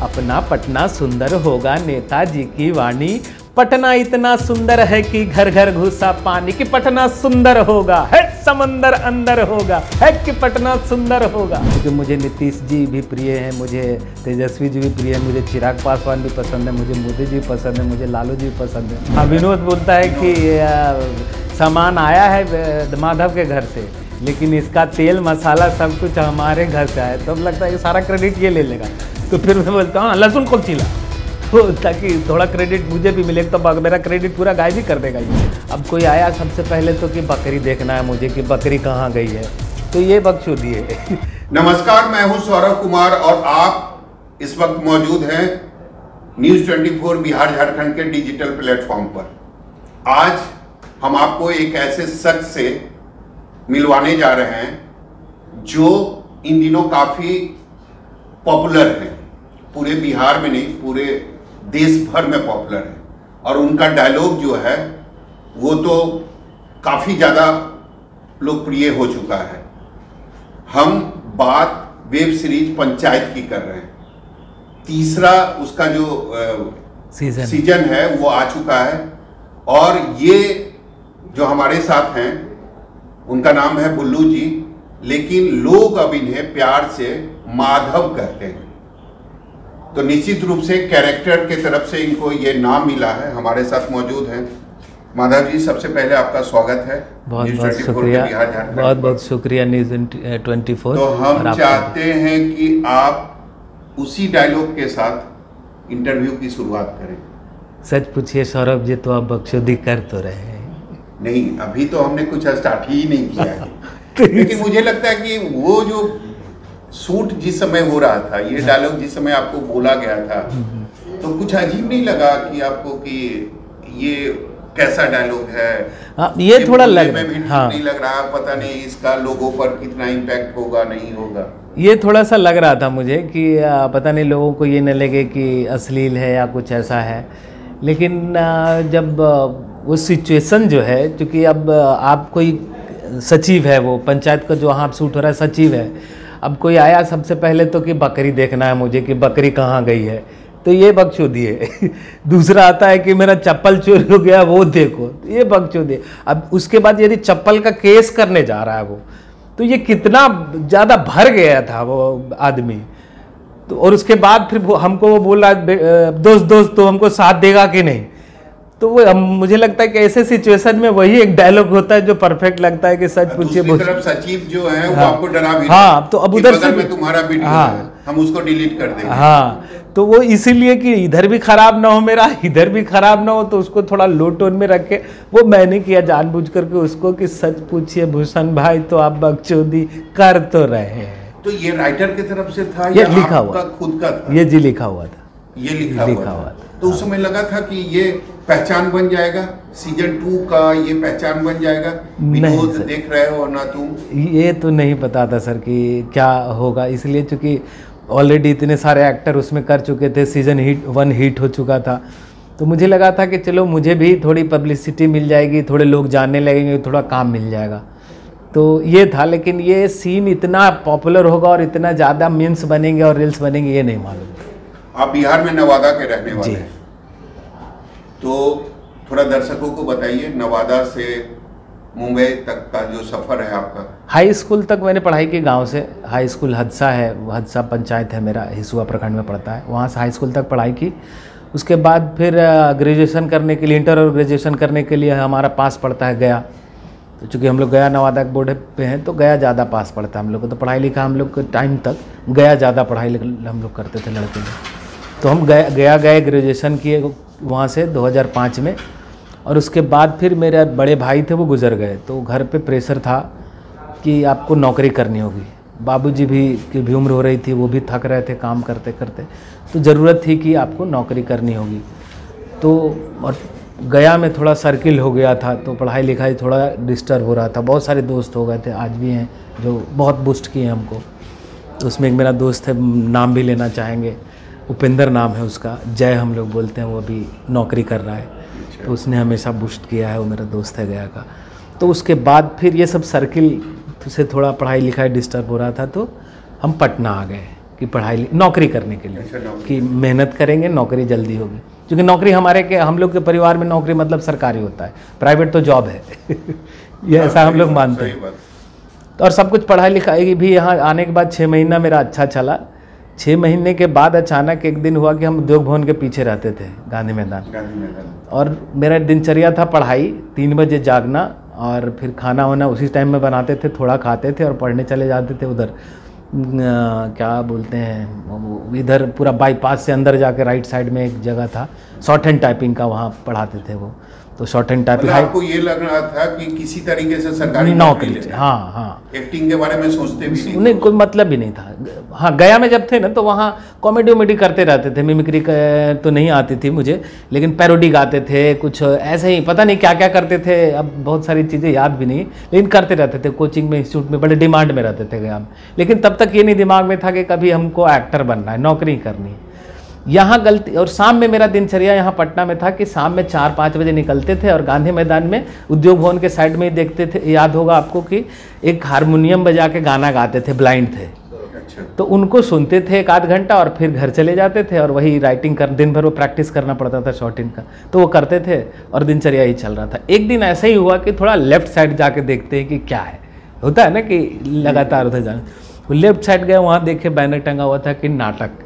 अपना पटना सुंदर होगा, नेताजी की वाणी। पटना इतना सुंदर है कि घर घर घुसा पानी। कि पटना सुंदर होगा, है समंदर अंदर होगा, है कि पटना सुंदर होगा। क्योंकि मुझे नीतीश जी भी प्रिय हैं, मुझे तेजस्वी जी भी प्रिय है, मुझे चिराग पासवान भी पसंद है, मुझे मोदी जी पसंद है, मुझे लालू जी पसंद है। हाँ, विनोद बोलता है कि सामान आया है माधव के घर से, लेकिन इसका तेल मसाला सब कुछ हमारे घर से आया। तो अब लगता है कि सारा क्रेडिट ये ले लेगा। तो फिर मैं बोलता हूँ लहसुन कौन छिला, तो ताकि थोड़ा क्रेडिट मुझे भी मिले, तो मेरा क्रेडिट पूरा गायब ही कर देगा ये। अब कोई आया सबसे पहले तो कि बकरी देखना है मुझे, कि बकरी कहाँ गई है, तो ये बकचोदी है। नमस्कार, मैं हूं सौरभ कुमार और आप इस वक्त मौजूद हैं न्यूज़ 24 बिहार झारखंड के डिजिटल प्लेटफॉर्म पर। आज हम आपको एक ऐसे शख्स से मिलवाने जा रहे हैं जो इन दिनों काफी पॉपुलर है, पूरे बिहार में नहीं पूरे देश भर में पॉपुलर है। और उनका डायलॉग जो है वो तो काफी ज्यादा लोकप्रिय हो चुका है। हम बात वेब सीरीज पंचायत की कर रहे हैं। तीसरा उसका जो सीजन है वो आ चुका है। और ये जो हमारे साथ हैं उनका नाम है बुल्लू जी, लेकिन लोग अब इन्हें प्यार से माधव कहते हैं। तो निश्चित रूप से कैरेक्टर के तरफ से इनको ये नाम मिला है। हमारे साथ मौजूद हैं माधव जी। सबसे पहले आपका स्वागत है। बहुत बहुत शुक्रिया, बहुत बहुत शुक्रिया न्यूज़ 24। तो हम चाहते हैं कि आप उसी डायलॉग के साथ इंटरव्यू की शुरुआत करें। सच पूछिए सौरभ जी, तो आप बकचोदी कर तो रहे हैं? नहीं, अभी तो हमने कुछ स्टार्ट ही नहीं किया है। लेकिन मुझे लगता है कि वो जो शूट जिस समय हो रहा था, ये डायलॉग जिस समय आपको बोला गया था, तो कुछ अजीब नहीं लगा कि आपको कि ये कैसा डायलॉग है? हाँ, ये थोड़ा लग में भी हाँ, नहीं लग रहा, पता नहीं इसका लोगों पर कितना इम्पैक्ट होगा नहीं होगा। ये थोड़ा सा लग रहा था मुझे कि पता नहीं लोगों को ये न लगे कि अश्लील है या कुछ ऐसा है। लेकिन जब वो सिचुएशन जो है, क्योंकि अब आप कोई सचिव है, वो पंचायत का जो वहाँ शूट हो रहा है सचिव है, अब कोई आया सबसे पहले तो कि बकरी देखना है मुझे, कि बकरी कहाँ गई है, तो ये बकचोदी है। दूसरा आता है कि मेरा चप्पल चोरी हो गया वो देखो, तो ये बकचोदी है। अब उसके बाद यदि चप्पल का केस करने जा रहा है वो, तो ये कितना ज़्यादा भर गया था वो आदमी। तो और उसके बाद फिर हमको वो बोल रहा दोस्त तो हमको साथ देगा कि नहीं। तो वो मुझे लगता है कि ऐसे सिचुएशन में वही एक डायलॉग होता है जो परफेक्ट लगता है कि सच पूछिए। दूसरी तरफ सचिव जो है वो आपको डरा भी हाँ, तो अब उधर से में तुम्हारा वीडियो है, हम उसको डिलीट कर देंगे। हाँ, तो वो इसीलिए कि इधर भी खराब ना हो मेरा, इधर भी खराब ना हो, तो उसको थोड़ा लो टोन में रखे। वो मैंने किया जानबूझ करके उसको कि सच पूछिए भूषण भाई, तो आप बकचोदी कर तो रहे हैं। तो ये राइटर की तरफ से था या लिखा हुआ खुद का था? ये जी लिखा हुआ था, ये लिखा हुआ था। तो उस समय लगा था कि ये पहचान बन जाएगा, सीजन 2 का ये पहचान बन जाएगा। विनोद देख रहे हो ना तुम? ये तो नहीं पता था सर कि क्या होगा, इसलिए चूंकि ऑलरेडी इतने सारे एक्टर उसमें कर चुके थे, सीजन 1 हिट हो चुका था, तो मुझे लगा था कि चलो मुझे भी थोड़ी पब्लिसिटी मिल जाएगी, थोड़े लोग जानने लगेंगे, थोड़ा काम मिल जाएगा, तो ये था। लेकिन ये सीन इतना पॉपुलर होगा और इतना ज़्यादा मीम्स बनेंगे और रील्स बनेंगे, ये नहीं मालूम। आप बिहार में नवादा के रहने वाले हैं, तो थोड़ा दर्शकों को बताइए नवादा से मुंबई तक का जो सफ़र है आपका। हाई स्कूल तक मैंने पढ़ाई की गांव से। हाई स्कूल हदसा है, हदसा पंचायत है मेरा, हिसुआ प्रखंड में पड़ता है, वहाँ से हाई स्कूल तक पढ़ाई की। उसके बाद फिर ग्रेजुएशन करने के लिए, इंटर और ग्रेजुएशन करने के लिए हमारा पास पड़ता है गया। तो चूँकि हम लोग गया नवादा के बोर्ड पे हैं, तो गया ज़्यादा पास पड़ता है हम लोग को। तो पढ़ाई लिखा हम लोग के टाइम तक गया ज़्यादा पढ़ाई हम लोग करते थे लड़के में। तो हम गया गए ग्रेजुएशन किए वहाँ से 2005 में। और उसके बाद फिर मेरे बड़े भाई थे, वो गुजर गए, तो घर पे प्रेशर था कि आपको नौकरी करनी होगी। बाबूजी भी की भी उम्र हो रही थी, वो भी थक रहे थे काम करते करते, तो ज़रूरत थी कि आपको नौकरी करनी होगी। तो और गया में थोड़ा सर्किल हो गया था, तो पढ़ाई लिखाई थोड़ा डिस्टर्ब हो रहा था। बहुत सारे दोस्त हो गए थे, आज भी हैं, जो बहुत बूस्ट किए हमको। तो उसमें एक मेरा दोस्त है, नाम भी लेना चाहेंगे, उपेंद्र नाम है उसका, जय हम लोग बोलते हैं, वो अभी नौकरी कर रहा है, तो उसने हमेशा बूस्ट किया है, वो मेरा दोस्त है गया का। तो उसके बाद फिर ये सब सर्किल से थोड़ा पढ़ाई लिखाई डिस्टर्ब हो रहा था, तो हम पटना आ गए कि कि नौकरी करने के लिए। अच्छा, नौकरी। कि मेहनत करेंगे नौकरी जल्दी होगी, क्योंकि नौकरी हम लोग के परिवार में नौकरी मतलब सरकारी होता है, प्राइवेट तो जॉब है ये ऐसा हम लोग मानते हैं। तो और सब कुछ पढ़ाई लिखाई भी यहाँ आने के बाद 6 महीना मेरा अच्छा चला। 6 महीने के बाद अचानक एक दिन हुआ कि हम उद्योग भवन के पीछे रहते थे, गांधी मैदान। और मेरा दिनचर्या था पढ़ाई, 3 बजे जागना और फिर खाना वाना उसी टाइम में बनाते थे, थोड़ा खाते थे और पढ़ने चले जाते थे उधर क्या बोलते हैं, इधर पूरा बाईपास से अंदर जाके राइट साइड में एक जगह था, शॉर्ट हैंड टाइपिंग का, वहाँ पढ़ाते थे वो। तो शॉर्ट हैंड टाइपिंग आपको ये लग रहा था कि किसी तरीके से सरकारी नौकरी, हाँ, एक्टिंग के बारे में सोचते भी नहीं, कोई मतलब भी नहीं था। हाँ, गया में जब थे ना तो वहाँ कॉमेडी वॉमेडी करते रहते थे, मिमिक्री तो नहीं आती थी मुझे, लेकिन पैरोडी गाते थे, कुछ ऐसे ही पता नहीं क्या क्या करते थे, अब बहुत सारी चीज़ें याद भी नहीं, लेकिन करते रहते थे। कोचिंग में, इंस्टीट्यूट में बड़े डिमांड में रहते थे गया में, लेकिन तब तक ये नहीं दिमाग में था कि कभी हमको एक्टर बनना है, नौकरी करनी है। यहाँ गलती, और शाम में मेरा दिनचर्या यहाँ पटना में था कि शाम में 4-5 बजे निकलते थे और गांधी मैदान में उद्योग भवन के साइड में ही देखते थे, याद होगा आपको कि एक हारमोनियम बजा के गाना गाते थे, ब्लाइंड थे। अच्छा। तो उनको सुनते थे 1-8 घंटा और फिर घर चले जाते थे और वही राइटिंग कर, दिन भर वो प्रैक्टिस करना पड़ता था शॉर्ट हैंड का, तो वो करते थे और दिनचर्या ही चल रहा था। एक दिन ऐसा ही हुआ कि थोड़ा लेफ्ट साइड जाके देखते हैं कि क्या है, होता है ना कि लगातार उधर जाना। लेफ्ट साइड गए, वहाँ देखे बैनर टंगा हुआ था कि नाटक।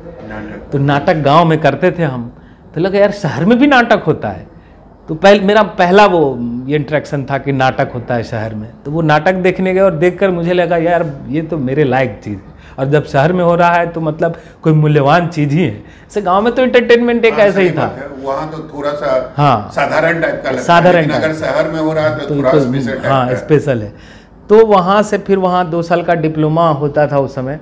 तो नाटक गांव में करते थे हम, तो लगा यार शहर में भी नाटक होता है। तो मेरा पहला वो ये इंटरेक्शन था कि नाटक होता है शहर में। तो वो नाटक देखने गए और देखकर मुझे लगा यार ये तो मेरे लायक चीज़ है, और जब शहर में हो रहा है तो मतलब कोई मूल्यवान चीज़ ही है। जैसे गांव में तो एंटरटेनमेंट एक ऐसा ही था, वहाँ तो थोड़ा सा हाँ साधारण टाइप का लगता है, साधारण, अगर शहर में हो रहा है तो थोड़ा स्पेशल टाइप, हाँ स्पेशल है। तो वहाँ से फिर वहाँ 2 साल का डिप्लोमा होता था उस समय,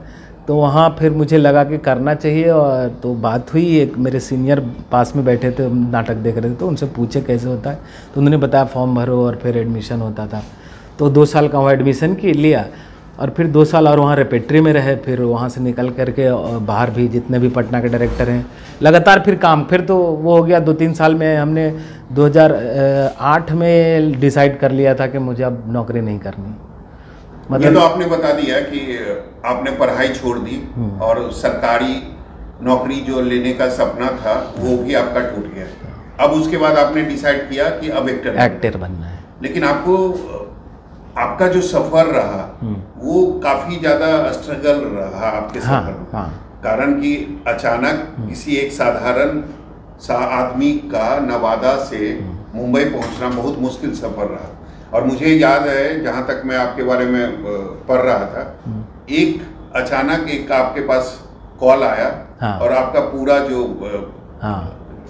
तो वहाँ फिर मुझे लगा कि करना चाहिए। और तो बात हुई, एक मेरे सीनियर पास में बैठे थे, नाटक देख रहे थे, तो उनसे पूछे कैसे होता है, तो उन्होंने बताया फॉर्म भरो और फिर एडमिशन होता था। तो 2 साल का वहाँ एडमिशन की लिया और फिर 2 साल और वहाँ रेपेट्री में रहे। फिर वहाँ से निकल करके बाहर भी जितने भी पटना के डायरेक्टर हैं लगातार फिर काम, फिर तो वो हो गया 2-3 साल में। हमने 2008 में डिसाइड कर लिया था कि मुझे अब नौकरी नहीं करनी। मतलब ये तो आपने बता दिया कि आपने पढ़ाई छोड़ दी और सरकारी नौकरी जो लेने का सपना था वो भी आपका टूट गया। अब उसके बाद आपने डिसाइड किया कि अब एक्टर बनना है। लेकिन आपको आपका जो सफर रहा वो काफी ज्यादा स्ट्रगल रहा आपके सफर में। हाँ। कारण कि अचानक किसी एक साधारण सा आदमी का नवादा से मुंबई पहुंचना बहुत मुश्किल सफर रहा। और मुझे याद है, जहाँ तक मैं आपके बारे में पढ़ रहा था, एक अचानक एक आपके पास कॉल आया और आपका पूरा जो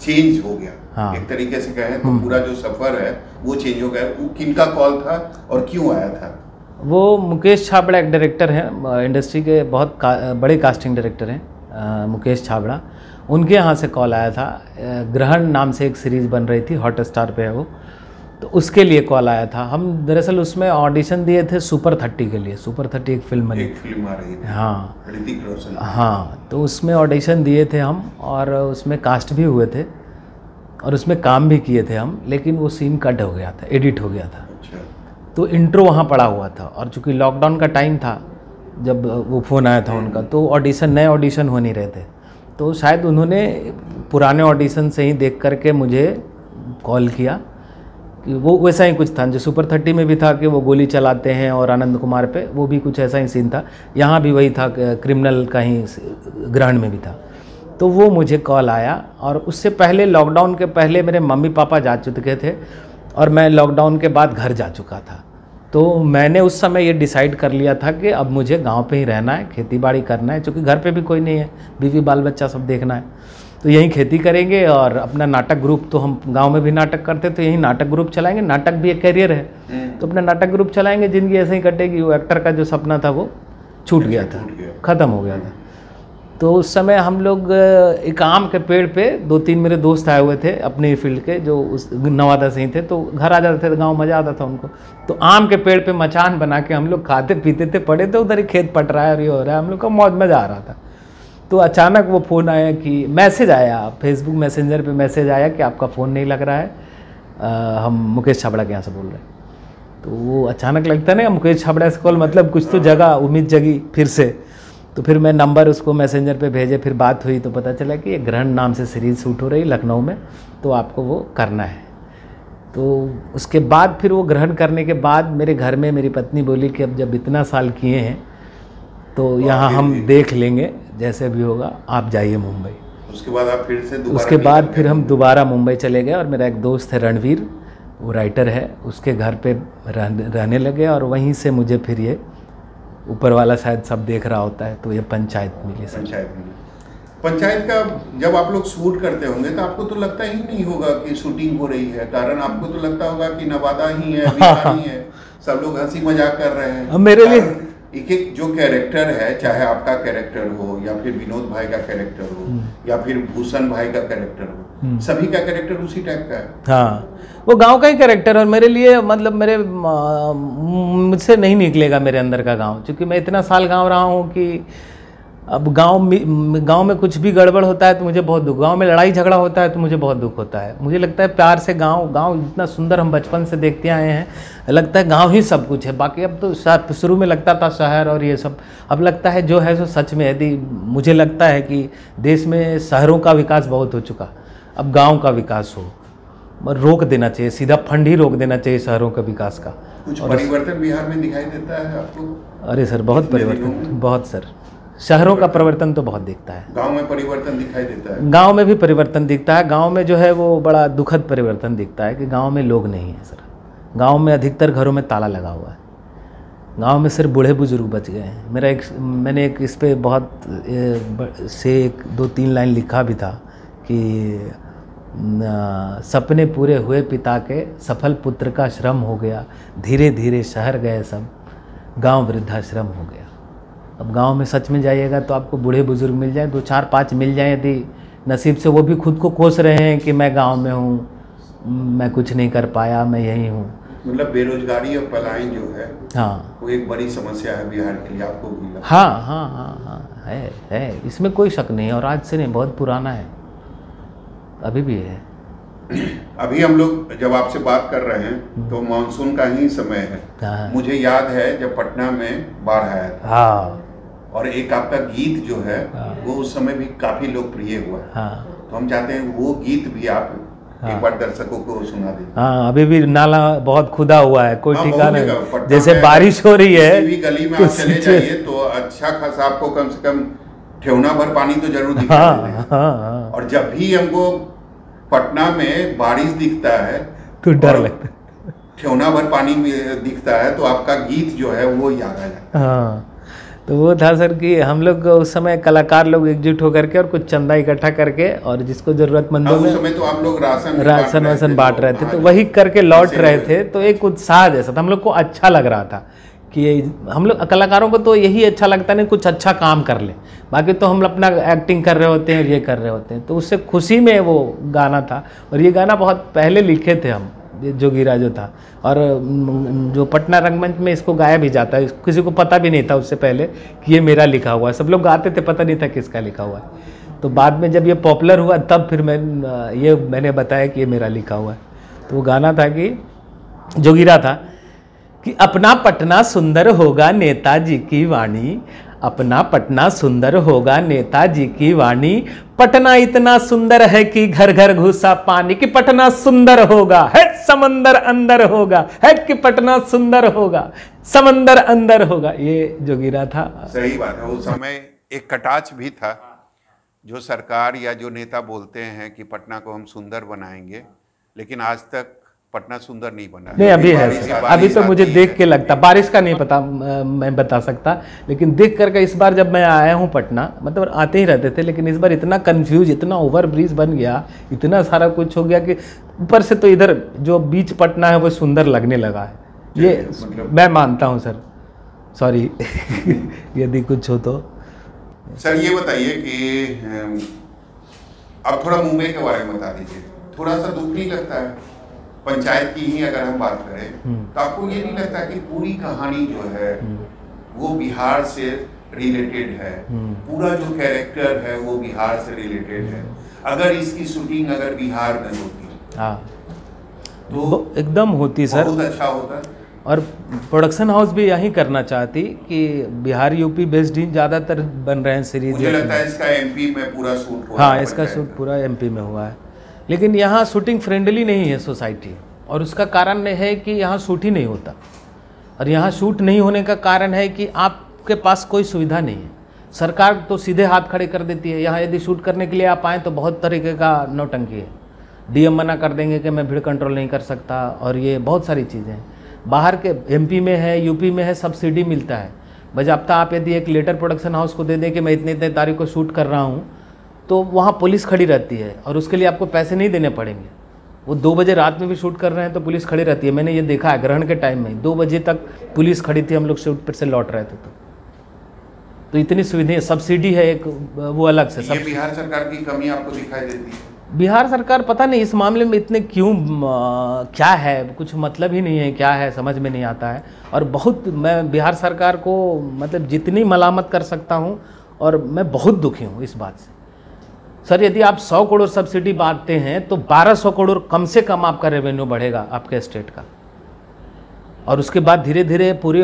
चेंज हो गया, एक तरीके से कहें तो पूरा जो सफर है वो चेंज हो गया। वो किनका कॉल था और क्यों आया था? वो मुकेश छाबड़ा एक डायरेक्टर हैं, इंडस्ट्री के बहुत बड़े कास्टिंग डायरेक्टर हैं, मुकेश छाबड़ा। उनके यहाँ से कॉल आया था। ग्रहण नाम से एक सीरीज़ बन रही थी, हॉटस्टार पे है वो, तो उसके लिए कॉल आया था। हम दरअसल उसमें ऑडिशन दिए थे सुपर 30 के लिए। सुपर 30 एक फिल्म बनी, एक फिल्म आ रही थी, हाँ, ऋतिक रोशन। हाँ, तो उसमें ऑडिशन दिए थे हम और उसमें कास्ट भी हुए थे और उसमें काम भी किए थे हम, लेकिन वो सीन कट हो गया था, एडिट हो गया था। अच्छा। तो इंट्रो वहाँ पड़ा हुआ था और चूँकि लॉकडाउन का टाइम था जब वो फ़ोन आया था उनका, तो ऑडिशन, नए ऑडिशन हो नहीं रहे थे। तो शायद उन्होंने पुराने ऑडिशन से ही देख करके मुझे कॉल किया कि वो वैसा ही कुछ था जो सुपर 30 में भी था कि वो गोली चलाते हैं और आनंद कुमार पे, वो भी कुछ ऐसा ही सीन था। यहाँ भी वही था, क्रिमिनल का ही, ग्रहण में भी था। तो वो मुझे कॉल आया और उससे पहले, लॉकडाउन के पहले मेरे मम्मी पापा जा चुके थे और मैं लॉकडाउन के बाद घर जा चुका था। तो मैंने उस समय ये डिसाइड कर लिया था कि अब मुझे गांव पे ही रहना है, खेती बाड़ी करना है, क्योंकि घर पे भी कोई नहीं है, बीवी बाल बच्चा सब देखना है। तो यहीं खेती करेंगे और अपना नाटक ग्रुप, तो हम गांव में भी नाटक करते तो यहीं नाटक ग्रुप चलाएंगे, नाटक भी एक कैरियर है, तो अपना नाटक ग्रुप चलाएंगे, जिंदगी ऐसे ही कटेगी। वो एक्टर का जो सपना था वो छूट गया था, ख़त्म हो गया था। तो उस समय हम लोग एक आम के पेड़ पे 2-3 मेरे दोस्त आए हुए थे अपने फील्ड के, जो उस नवादा से ही थे, तो घर आ जाते थे, गांव मज़ा आता था उनको। तो आम के पेड़ पे मचान बना के हम लोग खाते पीते थे, पड़े थे उधर ही, खेत पट रहा है और ये हो रहा है, हम लोग का मौज मज़ा आ रहा था। तो अचानक वो फ़ोन आया कि मैसेज आया, फेसबुक मैसेंजर पे मैसेज आया कि आपका फ़ोन नहीं लग रहा है, हम मुकेश छाबड़ा के यहाँ से बोल रहे हैं। तो वो अचानक लगता है ना, मुकेश छाबड़ा से कॉल, मतलब कुछ तो जगह, उम्मीद जगी फिर से। तो फिर मैं नंबर उसको मैसेंजर पे भेजे, फिर बात हुई तो पता चला कि ये ग्रहण नाम से सीरीज़ शूट हो रही लखनऊ में, तो आपको वो करना है। तो उसके बाद फिर वो ग्रहण करने के बाद मेरे घर में मेरी पत्नी बोली कि अब जब इतना साल किए हैं तो यहाँ हम देख लेंगे, जैसे भी होगा आप जाइए मुंबई। उसके बाद आप फिर से दोबारा उसके बाद फिर हम दोबारा मुंबई चले गए और मेरा एक दोस्त है रणवीर, वो राइटर है, उसके घर पे रहने लगे और वहीं से मुझे फिर ये ऊपर वाला शायद सब देख रहा होता है तो ये पंचायत मिली सर। पंचायत का जब आप लोग शूट करते होंगे तो आपको तो लगता ही नहीं होगा कि शूटिंग हो रही है, कारण आपको तो लगता होगा कि नवादा ही है, बिहार ही है, सब लोग हंसी मजाक कर रहे हैं। मेरे लिए एक एक जो कैरेक्टर है, चाहे आपका कैरेक्टर हो या फिर विनोद भाई का कैरेक्टर हो या फिर भूषण भाई का कैरेक्टर हो, सभी का कैरेक्टर उसी टाइप का है। हाँ, वो गांव का ही कैरेक्टर, और मेरे लिए मतलब मेरे मुझसे नहीं निकलेगा मेरे अंदर का गांव, क्योंकि मैं इतना साल गांव रहा हूँ कि अब गांव में कुछ भी गड़बड़ होता है तो मुझे बहुत दुख, गांव में लड़ाई झगड़ा होता है तो मुझे बहुत दुख होता है। मुझे लगता है प्यार से गांव इतना सुंदर हम बचपन से देखते आए हैं, लगता है गांव ही सब कुछ है। बाकी अब तो शुरू में लगता था शहर और ये सब, अब लगता है जो है सो सच में। यदि मुझे लगता है कि देश में शहरों का विकास बहुत हो चुका, अब गाँव का विकास हो, रोक देना चाहिए, सीधा फंड ही रोक देना चाहिए शहरों का विकास का। कुछ परिवर्तन बिहार में दिखाई देता है आपको? अरे सर बहुत परिवर्तन, बहुत सर, शहरों का परिवर्तन तो बहुत दिखता है। गांव में परिवर्तन दिखाई देता है? गांव में भी परिवर्तन दिखता है। गांव में जो है वो बड़ा दुखद परिवर्तन दिखता है कि गांव में लोग नहीं है सर। गांव में अधिकतर घरों में ताला लगा हुआ है, गांव में सिर्फ बूढ़े बुजुर्ग बच गए हैं। मैंने एक इस पे बहुत से 2-3 लाइन लिखा भी था कि सपने पूरे हुए पिता के, सफल पुत्र का श्रम हो गया, धीरे धीरे शहर गए सब, गांव वृद्धाश्रम हो गया। अब गांव में सच में जाइएगा तो आपको बूढ़े बुजुर्ग मिल जाए, 2, 4, 5 मिल जाए यदि नसीब से, वो भी खुद को कोस रहे हैं कि मैं गांव में हूँ, मैं कुछ नहीं कर पाया, मैं यहीं हूँ। मतलब बेरोजगारी और पलायन जो है, हाँ, वो एक बड़ी समस्या है बिहार के लिए, आपको भी लगता है? हाँ हाँ हाँ हाँ, है, इसमें कोई शक नहीं है, और आज से नहीं, बहुत पुराना है, अभी भी है। अभी हम लोग जब आपसे बात कर रहे हैं तो मानसून का ही समय है। हाँ। मुझे याद है जब पटना में बाढ़ आया था। हाँ। और एक आपका गीत जो है वो उस समय भी काफी लोकप्रिय हुआ। हाँ। तो हम चाहते हैं वो गीत भी आप एक बार दर्शकों को सुना दें। हाँ, अभी भी नाला बहुत खुदा हुआ है, कोई ठिकाना नहीं, जैसे बारिश हो रही है, किसी भी गली में आप चले जाइए तो अच्छा खासा आपको कम से कम ठेवना भर पानी तो जरूर दिखाई देता है। और जब भी हमको पटना में बारिश दिखता है तो डर लगता है, ठेवना भर पानी में दिखता है तो आपका गीत जो है वो याद आ जाता है। हाँ, तो वो था सर कि हम लोग उस समय कलाकार लोग एकजुट होकर के और कुछ चंदा इकट्ठा करके, और जिसको जरूरतमंदों में, उस समय तो आप लोग राशन बांट रहे थे, तो वही करके लौट रहे थे, तो एक उत्साह जैसा था, हम लोग को अच्छा लग रहा था कि हम लोग कलाकारों को तो यही अच्छा लगता है, नहीं कुछ अच्छा काम कर ले, बाकी तो हम अपना एक्टिंग कर रहे होते हैं और ये कर रहे होते हैं, तो उससे खुशी में वो गाना था। और ये गाना बहुत पहले लिखे थे हम, जोगीरा जो था, और जो पटना रंगमंच में इसको गाया भी जाता है, किसी को पता भी नहीं था उससे पहले कि ये मेरा लिखा हुआ है, सब लोग गाते थे, पता नहीं था किसका लिखा हुआ है। तो बाद में जब ये पॉपुलर हुआ तब फिर मैंने बताया कि ये मेरा लिखा हुआ है। तो वो गाना था कि जोगीरा था कि अपना पटना सुंदर होगा नेताजी की वाणी, अपना पटना सुंदर होगा नेताजी की वाणी, पटना इतना सुंदर है कि घर घर घुसा पानी, कि पटना सुंदर होगा है समंदर अंदर होगा, है कि पटना सुंदर होगा समंदर अंदर होगा। ये जोगीरा था। सही बात है। उस समय एक कटाक्ष भी था, जो सरकार या जो नेता बोलते हैं कि पटना को हम सुंदर बनाएंगे, लेकिन आज तक पटना सुंदर नहीं बना। नहीं, अभी है सर, अभी तो मुझे देख के लगता, बारिश का नहीं पता मैं बता सकता, लेकिन देख करके इस बार जब मैं आया हूँ पटना, मतलब आते ही रहते थे, लेकिन इस बार इतना कंफ्यूज, इतना ओवर ब्रिज बन गया, इतना सारा कुछ हो गया कि ऊपर से तो इधर जो बीच पटना है वो सुंदर लगने लगा है। ये मतलब मैं मानता हूँ सर, सॉरी यदि कुछ हो तो। सर ये बताइए कि अब थोड़ा मुंबई के बारे में बता दीजिए, थोड़ा सा दुख नहीं लगता है? पंचायत की ही अगर हम बात करें तो आपको ये नहीं लगता कि पूरी कहानी जो है वो बिहार से रिलेटेड है, पूरा जो कैरेक्टर है वो बिहार से रिलेटेड है? अगर इसकी शूटिंग अगर बिहार में होती तो एकदम होती सर, बहुत अच्छा होता। और प्रोडक्शन हाउस भी यही करना चाहती कि बिहार यूपी बेस्ड ही ज़्यादातर बन रहे हैं सीरीज। मुझे लगता है इसका एमपी में पूरा शूट हुआ। हाँ, इसका शूट पूरा एमपी में हुआ है, लेकिन यहाँ शूटिंग फ्रेंडली नहीं है सोसाइटी, और उसका कारण है कि यहाँ शूट ही नहीं होता। और यहाँ शूट नहीं होने का कारण है कि आपके पास कोई सुविधा नहीं है। सरकार तो सीधे हाथ खड़े कर देती है। यहाँ यदि शूट करने के लिए आप आएँ तो बहुत तरीके का नौटंकी है। डीएम मना कर देंगे कि मैं भीड़ कंट्रोल नहीं कर सकता, और ये बहुत सारी चीज़ें हैं। बाहर के एमपी में है, यूपी में है, सब्सिडी मिलता है। बजाबता आप यदि एक लेटर प्रोडक्शन हाउस को दे दें कि मैं इतने इतने तारीख को शूट कर रहा हूँ, तो वहाँ पुलिस खड़ी रहती है और उसके लिए आपको पैसे नहीं देने पड़ेंगे। वो 2 बजे रात में भी शूट कर रहे हैं तो पुलिस खड़ी रहती है। मैंने ये देखा है, ग्रहण के टाइम में 2 बजे तक पुलिस खड़ी थी, हम लोग शूट पर से लौट रहे थे। तो इतनी सुविधाएं, सब्सिडी है एक, वो अलग से। ये बिहार सरकार की कमी आपको दिखाई देती है? बिहार सरकार पता नहीं इस मामले में इतने क्यों, क्या है, कुछ मतलब ही नहीं है, क्या है समझ में नहीं आता है। और बहुत मैं बिहार सरकार को मतलब जितनी मलामत कर सकता हूँ, और मैं बहुत दुखी हूँ इस बात से। सर, यदि आप 100 करोड़ सब्सिडी बांटते हैं तो 1200 करोड़ कम से कम आपका रेवेन्यू बढ़ेगा आपके स्टेट का, और उसके बाद धीरे धीरे पूरी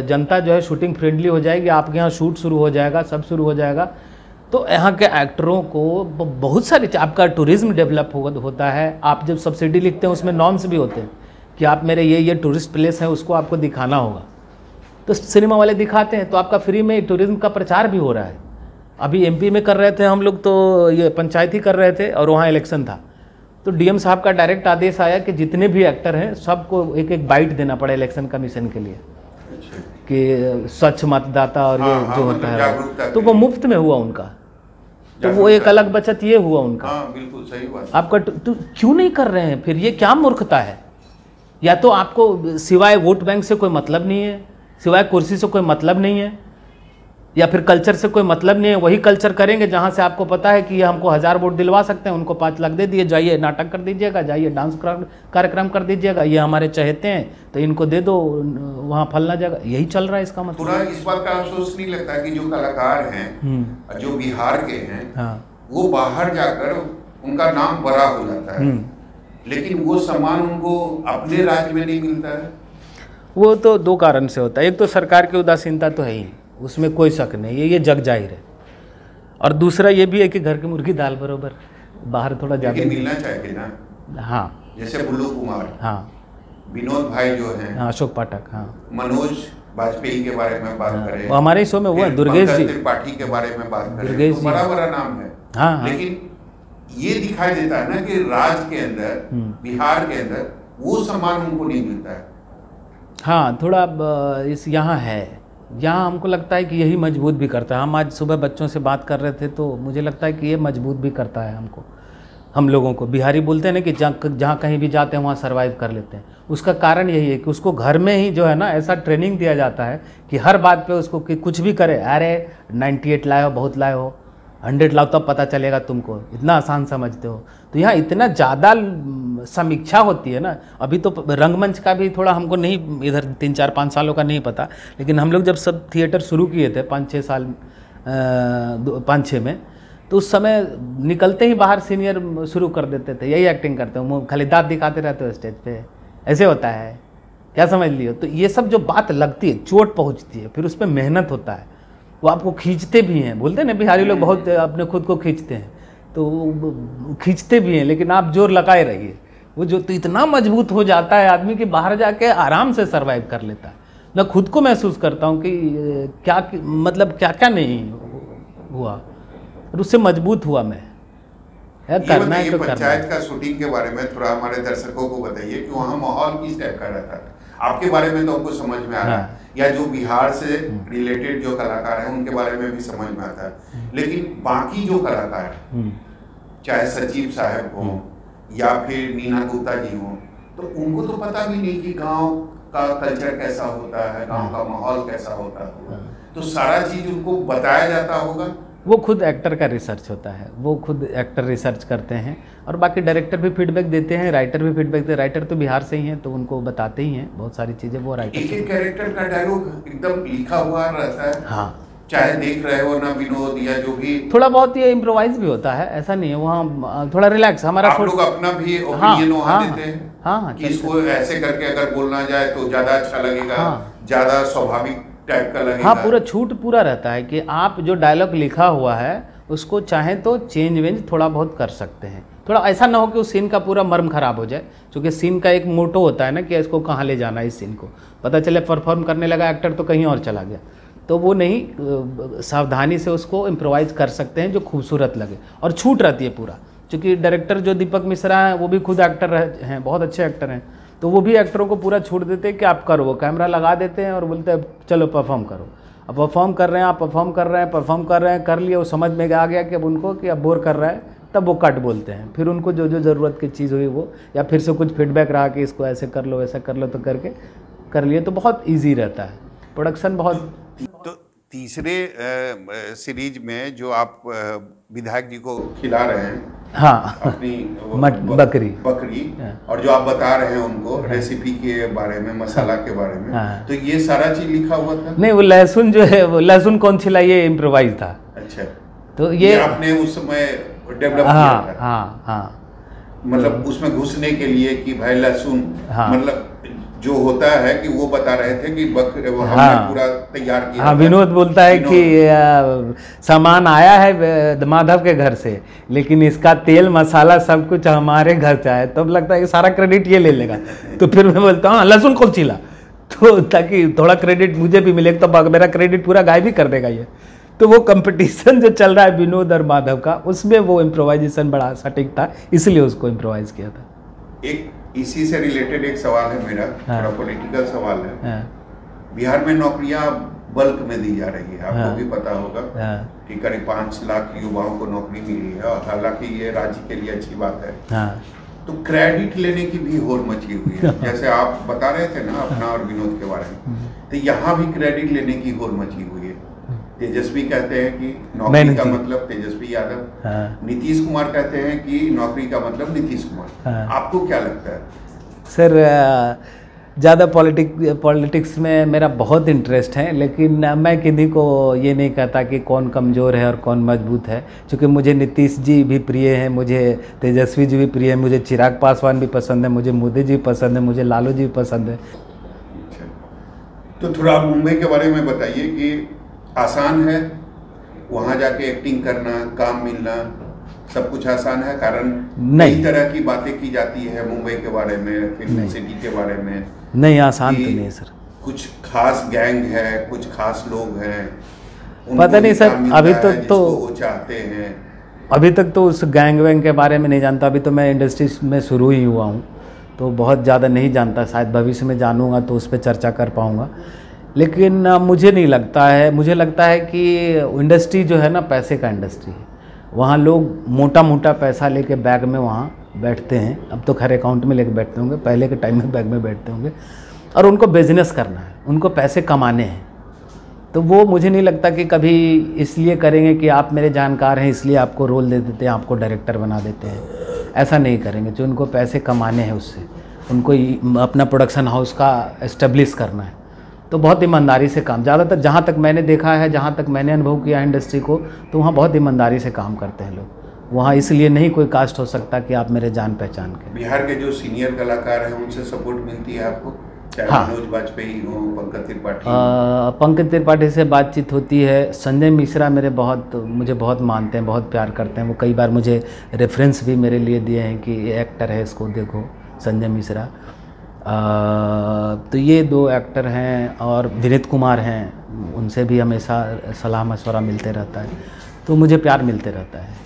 जनता जो है शूटिंग फ्रेंडली हो जाएगी, आपके यहाँ शूट शुरू हो जाएगा, सब शुरू हो जाएगा। तो यहाँ के एक्टरों को बहुत सारी, आपका टूरिज्म डेवलप होता है। आप जब सब्सिडी लिखते हैं उसमें नॉर्म्स भी होते हैं कि आप मेरे ये टूरिस्ट प्लेस है उसको आपको दिखाना होगा, तो सिनेमा वाले दिखाते हैं, तो आपका फ्री में टूरिज्म का प्रचार भी हो रहा है। अभी एमपी में कर रहे थे हम लोग, तो ये पंचायत ही कर रहे थे और वहाँ इलेक्शन था, तो डीएम साहब का डायरेक्ट आदेश आया कि जितने भी एक्टर हैं सबको एक एक बाइट देना पड़ा इलेक्शन कमीशन के लिए, कि स्वच्छ मतदाता और ये जो होता है, तो वो मुफ्त में हुआ उनका। तो वो एक अलग बचत ये हुआ उनका। बिल्कुल सही बात। आपका तो क्यों नहीं कर रहे हैं फिर? ये क्या मूर्खता है? या तो आपको सिवाय वोट बैंक से कोई मतलब नहीं है, सिवाय कुर्सी से कोई मतलब नहीं है, या फिर कल्चर से कोई मतलब नहीं है। वही कल्चर करेंगे जहाँ से आपको पता है कि ये हमको 1000 वोट दिलवा सकते हैं, उनको 5 लाख दे दिए, जाइए नाटक कर दीजिएगा, जाइए डांस कार्यक्रम कर दीजिएगा, ये हमारे चहेते हैं तो इनको दे दो, वहाँ फलना जाएगा। यही चल रहा है इसका मतलब। पूरा इस बात का अफसोस नहीं लगता कि जो कलाकार हैं जो बिहार के हैं, हाँ, वो बाहर जाकर उनका नाम बड़ा हो जाता है, लेकिन वो सम्मान उनको अपने राज्य में नहीं मिलता है? वो तो 2 कारण से होता है। एक तो सरकार की उदासीनता तो है ही, उसमें कोई शक नहीं है, ये जग जाहिर है। और दूसरा ये भी है कि घर की मुर्गी दाल बरोबर, बाहर थोड़ा ज़्यादा मिलना चाहिए ना। हाँ, जैसे बुल्लू कुमार, हाँ, विनोद भाई जो हैं, हाँ, अशोक पाठक, हाँ, मनोज वाजपेयी के बारे में बात करें, वो हमारे शो में हुआ, दुर्गेश जी त्रिपाठी के बारे में बात करें, दुर्गेश तो जी बड़ा बड़ा नाम है। हाँ, लेकिन ये दिखाई देता है ना कि राज्य के अंदर, बिहार के अंदर वो सम्मान उनको नहीं मिलता है। हाँ, थोड़ा इस यहाँ है, यहाँ हमको लगता है कि यही मजबूत भी करता है। हम आज सुबह बच्चों से बात कर रहे थे तो मुझे लगता है कि ये मजबूत भी करता है हमको, हम लोगों को। बिहारी बोलते हैं ना कि जहाँ कहीं भी जाते हैं वहाँ सर्वाइव कर लेते हैं। उसका कारण यही है कि उसको घर में ही जो है ना ऐसा ट्रेनिंग दिया जाता है कि हर बात पे उसको कि कुछ भी करे, अरे 98 लाए हो, बहुत लाए हो, 100 लाओ तब पता चलेगा तुमको, इतना आसान समझते हो। तो यहाँ इतना ज़्यादा समीक्षा होती है ना। अभी तो रंगमंच का भी थोड़ा हमको नहीं, इधर 3, 4, 5 सालों का नहीं पता, लेकिन हम लोग जब सब थिएटर शुरू किए थे 5-6 साल 5-6 में, तो उस समय निकलते ही बाहर सीनियर शुरू कर देते थे, यही एक्टिंग करते हो, खाली दांत दिखाते रहते हो स्टेज पे, ऐसे होता है, क्या समझ लियो। तो ये सब जो बात लगती है, चोट पहुँचती है, फिर उस पर मेहनत होता है, वो आपको खींचते भी हैं। बोलते हैं ना बिहारी लोग बहुत अपने खुद को खींचते हैं, तो खींचते भी हैं, लेकिन आप जोर लगाए रहिए। वो जो तो इतना मजबूत हो जाता है आदमी कि बाहर जाके आराम से सरवाइव कर लेता है। मैं खुद को महसूस करता हूँ कि क्या मतलब क्या क्या नहीं हुआ, और उससे मजबूत हुआ मैं। करना है तो पंचायत का शूटिंग के बारे में थोड़ा हमारे दर्शकों को बताइए कि वहाँ माहौल किस टाइप का रहता है? आपके बारे में तो हमको समझ में आ रहा है, या जो बिहार से रिलेटेड जो कलाकार हैं उनके बारे में भी समझ में आता है, लेकिन बाकी जो कलाकार चाहे सचिव साहब हो या फिर नीना गुप्ता जी हो, तो उनको तो पता भी नहीं कि गांव का कल्चर कैसा होता है, गांव का माहौल कैसा होता है, तो सारा चीज उनको बताया जाता होगा। वो खुद एक्टर का रिसर्च होता है, वो खुद एक्टर रिसर्च करते हैं, और बाकी डायरेक्टर भी फीडबैक देते हैं, राइटर भी फीडबैक देते हैं। राइटर तो बिहार से ही हैं तो उनको बताते ही हैं बहुत सारी चीज़ें, वो राइटर। एक कैरेक्टर का डायलॉग एकदम लिखा हुआ रहता है। हाँ, चाहे देख रहे हो ना विनोद या जो भी, थोड़ा बहुत ये इम्प्रोवाइज भी होता है, ऐसा नहीं है, वहाँ थोड़ा रिलैक्स हमारा। आप लोग अपना भी ओपिनियन वहाँ देते हैं हाँ, कि इसको ऐसे करके अगर बोलना जाए तो ज्यादा अच्छा लगेगा, ज्यादा स्वाभाविक टाइप का लगेगा। हाँ, पूरा छूट पूरा रहता है कि आप जो डायलॉग लिखा हुआ है उसको चाहें तो चेंज वेंज थोड़ा बहुत कर सकते हैं। थोड़ा ऐसा ना हो कि उस सीन का पूरा मर्म खराब हो जाए, क्योंकि सीन का एक मोटो होता है ना कि इसको कहाँ ले जाना है। इस सीन को पता चले परफॉर्म करने लगा एक्टर तो कहीं और चला गया, तो वो नहीं, सावधानी से उसको इम्प्रोवाइज कर सकते हैं जो खूबसूरत लगे, और छूट रहती है पूरा। क्योंकि डायरेक्टर जो दीपक मिश्रा हैं वो भी खुद एक्टर हैं, बहुत अच्छे एक्टर हैं, तो वो भी एक्टरों को पूरा छूट देते हैं कि आप करो। वो कैमरा लगा देते हैं और बोलते हैं चलो परफॉर्म करो। अब परफॉर्म कर रहे हैं, आप परफॉर्म कर रहे हैं, कर लिए, वो समझ में आ गया कि अब उनको कि अब बोर कर रहा है, तब वो कट बोलते हैं। फिर उनको जो जो ज़रूरत की चीज़ हुई वो, या फिर से कुछ फीडबैक रहा कि इसको ऐसे कर लो वैसा कर लो, तो करके कर लिए, तो बहुत ईजी रहता है प्रोडक्शन बहुत। तो तीसरे सीरीज में जो आप विधायक जी को खिला रहे हैं, हाँ, अपनी बकरी, और जो आप बता रहे हैं उनको रेसिपी के बारे में, मसाला के बारे में, तो ये सारा चीज लिखा हुआ था? नहीं, वो लहसुन जो है, वो लहसुन कौन छिलाई, ये इम्प्रोवाइज था। अच्छा, तो ये आपने उस समय डेवलप किया था? हाँ, मतलब उसमें घुसने के लिए कि भाई लहसुन, मतलब जो होता है कि वो बता रहे थे कि हमने पूरा तैयार किया। हाँ, विनोद बोलता है कि सामान आया है माधव के घर से, लेकिन इसका तेल मसाला सब कुछ हमारे घर से आया। तब लगता है कि सारा क्रेडिट ये ले लेगा। तो फिर मैं बोलता हूँ लहसुन कौन छिला, तो ताकि थोड़ा क्रेडिट मुझे भी मिले, तो मेरा क्रेडिट पूरा गायब ही कर देगा ये। तो वो कंपटीशन जो चल रहा है विनोद और माधव का, उसमें वो इम्प्रोवाइजेशन बड़ा सटीक था, इसलिए उसको इम्प्रोवाइज किया था। एक इसी से रिलेटेड एक सवाल है मेरा, थोड़ा पॉलिटिकल सवाल है। बिहार में नौकरियां बल्क में दी जा रही है, आपको भी पता होगा कि करीब 5 लाख युवाओं को नौकरी मिली है, और हालांकि ये राज्य के लिए अच्छी बात है। तो क्रेडिट लेने की भी होड़ मची हुई है, जैसे आप बता रहे थे ना अपना और विनोद के बारे में, तो यहाँ भी क्रेडिट लेने की होड़ मची हुई है। तेजस्वी कहते हैं कि नौकरी का मतलब तेजस्वी यादव, नीतीश कुमार कहते हैं कि नौकरी का मतलब नीतीश कुमार। आपको क्या लगता है? सर, ज़्यादा पॉलिटिक्स में मेरा बहुत इंटरेस्ट है, लेकिन मैं किन्हीं को ये नहीं कहता कि कौन कमज़ोर है और कौन मजबूत है, क्योंकि मुझे नीतीश जी भी प्रिय हैं, मुझे तेजस्वी जी भी प्रिय है, मुझे चिराग पासवान भी पसंद है, मुझे मोदी जी पसंद है, मुझे लालू जी पसंद है। तो थोड़ा मुंबई के बारे में बताइए कि आसान है वहाँ जाके एक्टिंग करना, काम मिलना, सब कुछ आसान है? कारण कई तरह की बातें की जाती है मुंबई के बारे में, फिल्म सिटी के बारे में। नहीं, आसान तो नहीं है सर। कुछ खास गैंग है, कुछ खास लोग हैं, पता नहीं सर, अभी तक तो वो चाहते हैं। अभी तक तो उस गैंग वैंग के बारे में नहीं जानता। अभी तो मैं इंडस्ट्री में शुरू ही हुआ हूँ, तो बहुत ज़्यादा नहीं जानता। शायद भविष्य में जानूंगा तो उस पर चर्चा कर पाऊँगा, लेकिन मुझे नहीं लगता है। मुझे लगता है कि इंडस्ट्री जो है ना, पैसे का इंडस्ट्री है। वहाँ लोग मोटा मोटा पैसा लेके बैग में वहाँ बैठते हैं। अब तो खैर अकाउंट में लेके बैठते होंगे, पहले के टाइम में बैग में बैठते होंगे, और उनको बिजनेस करना है, उनको पैसे कमाने हैं। तो वो मुझे नहीं लगता कि कभी इसलिए करेंगे कि आप मेरे जानकार हैं इसलिए आपको रोल दे देते हैं, आपको डायरेक्टर बना देते हैं। ऐसा नहीं करेंगे। जो उनको पैसे कमाने हैं उससे, उनको अपना प्रोडक्शन हाउस का एस्टेब्लिश करना है, तो बहुत ईमानदारी से काम, ज़्यादातर जहाँ तक मैंने देखा है, जहाँ तक मैंने अनुभव किया है इंडस्ट्री को, तो वहाँ बहुत ईमानदारी से काम करते हैं लोग। वहाँ इसलिए नहीं कोई कास्ट हो सकता कि आप मेरे जान पहचान के। बिहार के जो सीनियर कलाकार हैं उनसे सपोर्ट मिलती है आपको? हाँ, मनोज वाजपेयी हो, पंकज त्रिपाठी? पंकज त्रिपाठी से बातचीत होती है। संजय मिश्रा मुझे बहुत मानते हैं, बहुत प्यार करते हैं। वो कई बार मुझे रेफरेंस भी मेरे लिए दिए हैं कि ये एक्टर है, इसको देखो, संजय मिश्रा। तो ये 2 एक्टर हैं, और विनीत कुमार हैं, उनसे भी हमेशा सलाह मशवरा मिलते रहता है, तो मुझे प्यार मिलते रहता है।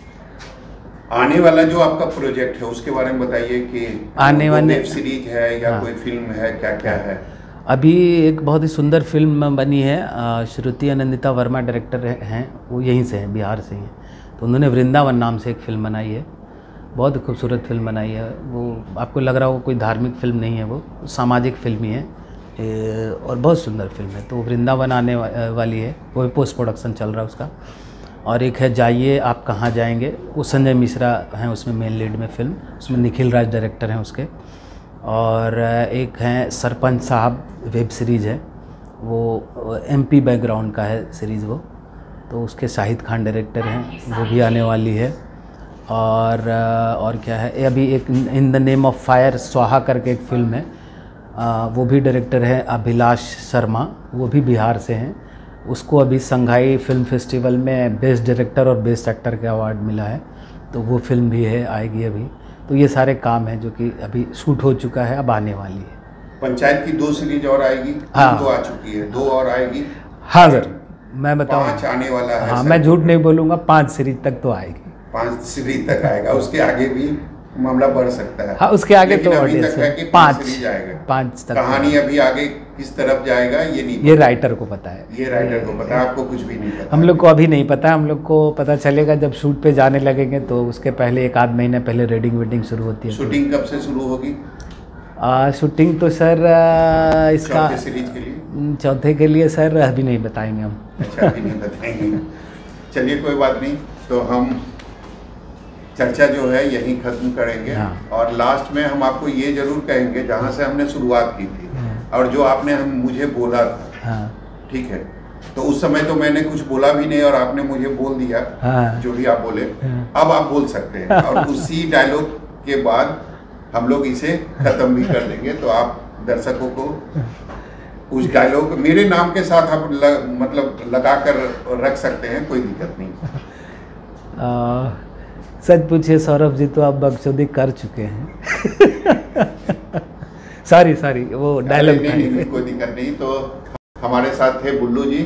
आने वाला जो आपका प्रोजेक्ट है उसके बारे में बताइए कि आने वाले वेब सीरीज है या कोई फिल्म है, क्या क्या है? अभी एक बहुत ही सुंदर फिल्म बनी है। श्रुति अनंदिता वर्मा डायरेक्टर हैं, वो यहीं से हैं, बिहार से ही हैं। तो उन्होंने वृंदावन नाम से एक फ़िल्म बनाई है, बहुत खूबसूरत फिल्म बनाई है। वो आपको लग रहा हो कोई धार्मिक फिल्म नहीं है, वो सामाजिक फिल्म ही है, और बहुत सुंदर फिल्म है। तो वृंदावन आने वाली है, वो भी पोस्ट प्रोडक्शन चल रहा है उसका। और एक है जाइए आप कहाँ जाएंगे, वो संजय मिश्रा हैं उसमें मेन लीड में फिल्म, उसमें निखिल राज डायरेक्टर हैं उसके। और एक हैं सरपंच साहब, वेब सीरीज़ है, वो MP बैकग्राउंड का है सीरीज़ वो। तो उसके शाहिद खान डायरेक्टर हैं, वो भी आने वाली है। और क्या है, अभी एक in the name of fire स्वाहा करके एक फ़िल्म है, वो भी डायरेक्टर है अभिलाष शर्मा, वो भी बिहार से हैं। उसको अभी संघाई फिल्म फेस्टिवल में बेस्ट डायरेक्टर और बेस्ट एक्टर का अवार्ड मिला है, तो वो फिल्म भी है, आएगी अभी। तो ये सारे काम हैं जो कि अभी शूट हो चुका है, अब आने वाली है। पंचायत की 2 सीरीज और आएगी? हाँ, 2 आ चुकी है, 2 और आएगी। हाँ सर, मैं बताऊँ 5 आने वाला है। हाँ, मैं झूठ नहीं बोलूँगा, 5 सीरीज तक तो आएगी। 5 सीरीज तक आएगा, उसके आगे भी मामला बढ़ सकता है। हाँ, उसके आगे तो अभी तक है कि 5 सीरीज आएगा। 5 तक कहानी अभी आगे किस तरफ जाएगा ये नहीं, ये राइटर को पता है। ये राइटर को पता है, आपको कुछ भी नहीं पता? हम लोग को अभी नहीं पता, हम लोग को पता चलेगा जब शूट पे जाने लगेंगे, तो उसके पहले 1 आध महीने पहले रेडिंग वेडिंग शुरू होती है। शूटिंग कब से शुरू होगी? शूटिंग तो सर इसका चौथे सीरीज के लिए, चौथे के लिए सर अभी नहीं बताएंगे हम। अच्छा, अभी नहीं बताएंगे। चलिए कोई बात नहीं, तो हम चर्चा जो है यहीं खत्म करेंगे। हाँ। और लास्ट में हम आपको ये जरूर कहेंगे जहाँ से हमने शुरुआत की थी और जो आपने मुझे बोला था। हाँ। ठीक है, तो उस समय तो मैंने कुछ बोला भी नहीं और आपने मुझे बोल दिया। हाँ। जो भी आप बोले, अब आप बोल सकते हैं और उसी डायलॉग के बाद हम लोग इसे खत्म भी कर देंगे। तो आप दर्शकों को उस डायलॉग मेरे नाम के साथ आप मतलब लगा कर रख सकते हैं, कोई दिक्कत नहीं। सच पूछिए सौरभ जी, तो आप बकचोदी कर चुके हैं। सॉरी वो डायलॉग नहीं, कोई दिक्कत नहीं। तो हमारे साथ थे बुल्लू जी।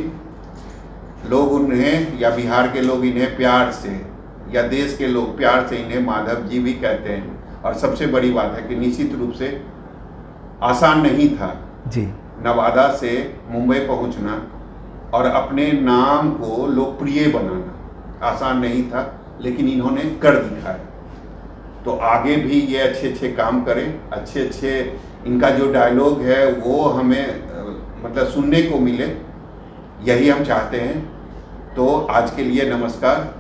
लोग उन्हें, या बिहार के लोग इन्हें प्यार से, या देश के लोग प्यार से इन्हें माधव जी भी कहते हैं। और सबसे बड़ी बात है कि निश्चित रूप से आसान नहीं था जी नवादा से मुंबई पहुंचना और अपने नाम को लोकप्रिय बनाना, आसान नहीं था, लेकिन इन्होंने कर दिखाया। तो आगे भी ये अच्छे काम करें, अच्छे इनका जो डायलॉग है वो हमें मतलब सुनने को मिले, यही हम चाहते हैं। तो आज के लिए नमस्कार,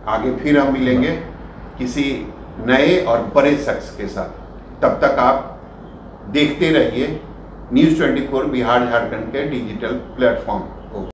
आगे फिर हम मिलेंगे किसी नए और बड़े शख्स के साथ। तब तक आप देखते रहिए News 24 बिहार झारखंड के डिजिटल प्लेटफॉर्म।